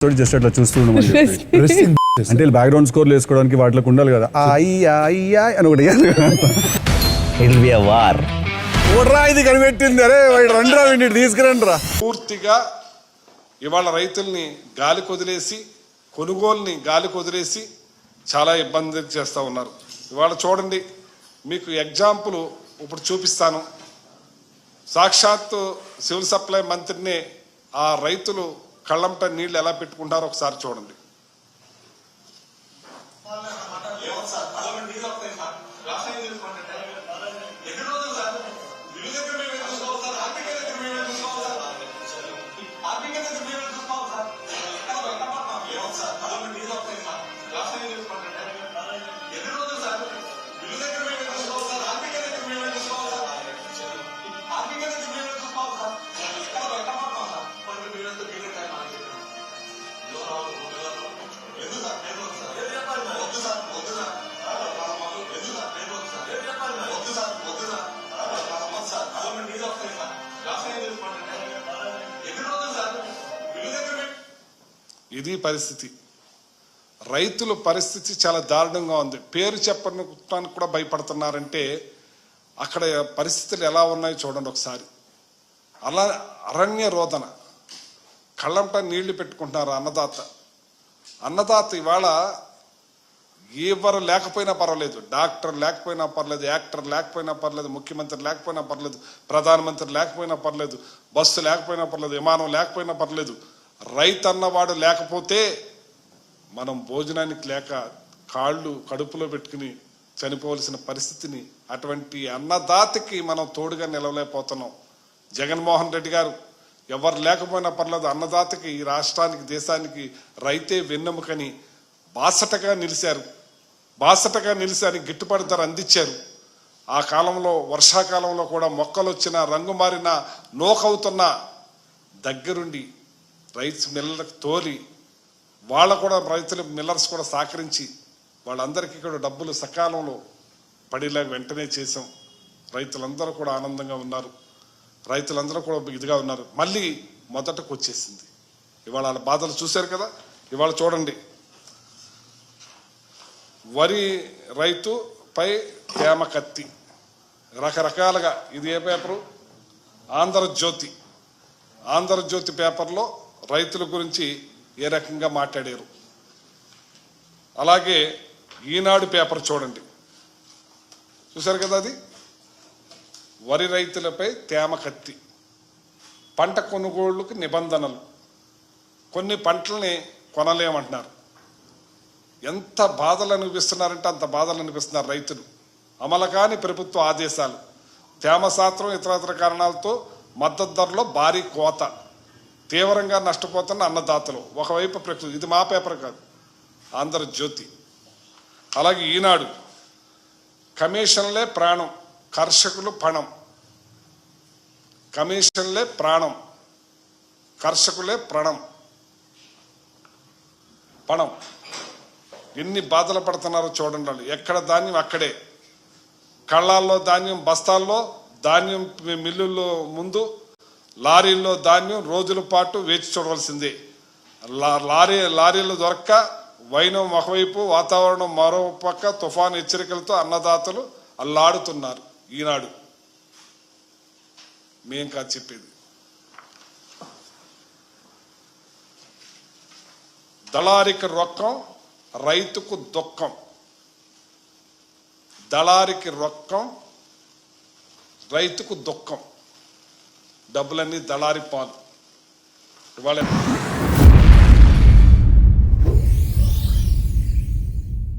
Just అట్లా చూస్తూ అంటే బ్యాక్గ్రౌండ్ స్కోర్లు వేసుకోవడానికి వాటికి ఉండాలి కదా అయ్యా అని ఒకటి ఇది కనిపెట్టింది. అరే రండిరా వీడిని తీసుకురండి రా. పూర్తిగా ఇవాళ రైతుల్ని గాలి కొదిలేసి కొనుగోలుని గాలి కొదిలేసి చాలా ఇబ్బంది చేస్తూ ఉన్నారు. ఇవాళ చూడండి, మీకు ఎగ్జాంపుల్ ఇప్పుడు చూపిస్తాను. సాక్షాత్తు సివిల్ సప్లై మంత్రిని ఆ రైతులు కళ్ళంట నీళ్లు ఎలా పెట్టుకుంటారో ఒకసారి చూడండి. ఇది పరిస్థితి. రైతుల పరిస్థితి చాలా దారుణంగా ఉంది. పేరు చెప్పడానికి కూడా భయపడుతున్నారంటే అక్కడ పరిస్థితులు ఎలా ఉన్నాయో చూడండి ఒకసారి. అలా అరణ్య రోదన, కళ్ళంట నీళ్లు పెట్టుకుంటున్నారు అన్నదాత. ఇవాళ ఎవరు లేకపోయినా పర్వాలేదు, డాక్టర్ లేకపోయినా పర్లేదు, యాక్టర్ లేకపోయినా పర్లేదు, ముఖ్యమంత్రి లేకపోయినా పర్లేదు, ప్రధానమంత్రి లేకపోయినా పర్లేదు, బస్సు లేకపోయినా పర్లేదు, విమానం లేకపోయినా పర్లేదు, రైతు అన్నవాడు లేకపోతే మనం భోజనానికి లేక కాళ్ళు కడుపులో పెట్టుకుని చనిపోవలసిన పరిస్థితిని, అటువంటి అన్నదాతకి మనం తోడుగా నిలవలేకపోతున్నాం. జగన్మోహన్ రెడ్డి గారు ఎవరు లేకపోయినా పర్లేదు, అన్నదాతకి ఈ రాష్ట్రానికి దేశానికి రైతే వెన్నెముకని బాసటగా నిలిచారు, గిట్టుబాటు ధర అందించారు. ఆ కాలంలో వర్షాకాలంలో కూడా మొక్కలు వచ్చిన రంగు మారిన నోకవుతున్న దగ్గరుండి రైతు మిల్లర్లకు తోలి వాళ్ళ కూడా రైతుల మిల్లర్స్ కూడా సహకరించి వాళ్ళందరికీ కూడా డబ్బులు సకాలంలో పడేలాగా వెంటనే చేసాం. రైతులందరూ కూడా ఆనందంగా ఉన్నారు, రైతులందరూ కూడా ఇదిగా ఉన్నారు. మళ్ళీ మొదటకు వచ్చేసింది. ఇవాళ వాళ్ళ బాధలు చూశారు కదా. ఇవాళ చూడండి, వరి రైతుపై తేమ కత్తి రకరకాలుగా. ఇది ఏ పేపరు? ఆంధ్రజ్యోతి పేపర్లో రైతుల గురించి ఏ రకంగా మాట్లాడారు. అలాగే ఈనాడు పేపర్ చూడండి, చూశారు కదా. అది వరి రైతులపై తేమ కత్తి, పంట కొనుగోళ్లకు నిబంధనలు, కొన్ని పంటల్ని కొనలేమంటున్నారు. ఎంత బాధలు అనిపిస్తున్నారంటే అంత బాధలు అనిపిస్తున్నారు రైతులు. అమలు కాని ప్రభుత్వ ఆదేశాలు, తేమ శాతం ఇతర కారణాలతో మద్దతు ధరలో భారీ కోత, తీవ్రంగా నష్టపోతున్న అన్నదాతలు. ఒకవైపు ప్రకృతి. ఇది మా పేపర్ కాదు, ఆంధ్రజ్యోతి. అలాగే ఈనాడు, కమిషన్లే ప్రాణం, కర్షకులు పణం. కమిషన్లే ప్రాణం, కర్షకులే పణం. ఎన్ని బాధలు పడుతున్నారో చూడండి. వాళ్ళు ఎక్కడ ధాన్యం అక్కడే, కళ్ళాల్లో ధాన్యం, బస్తాల్లో ధాన్యం, మిల్లుల్లో ముందు లారీల్లో ధాన్యం రోజుల పాటు వేచి చూడవలసిందే. లారీలు దొరక్క వైనం ఒకవైపు, వాతావరణం మరో పక్క, తుఫాను హెచ్చరికలతో అన్నదాతలు అల్లాడుతున్నారు. ఈనాడు మేం కాదు చెప్పేది. దళారికి రొక్కం, రైతుకు దుఃఖం. దళారికి రొక్కం, రైతుకు దుఃఖం. డబ్బులన్నీ దళారి పాలు. ఇవాళ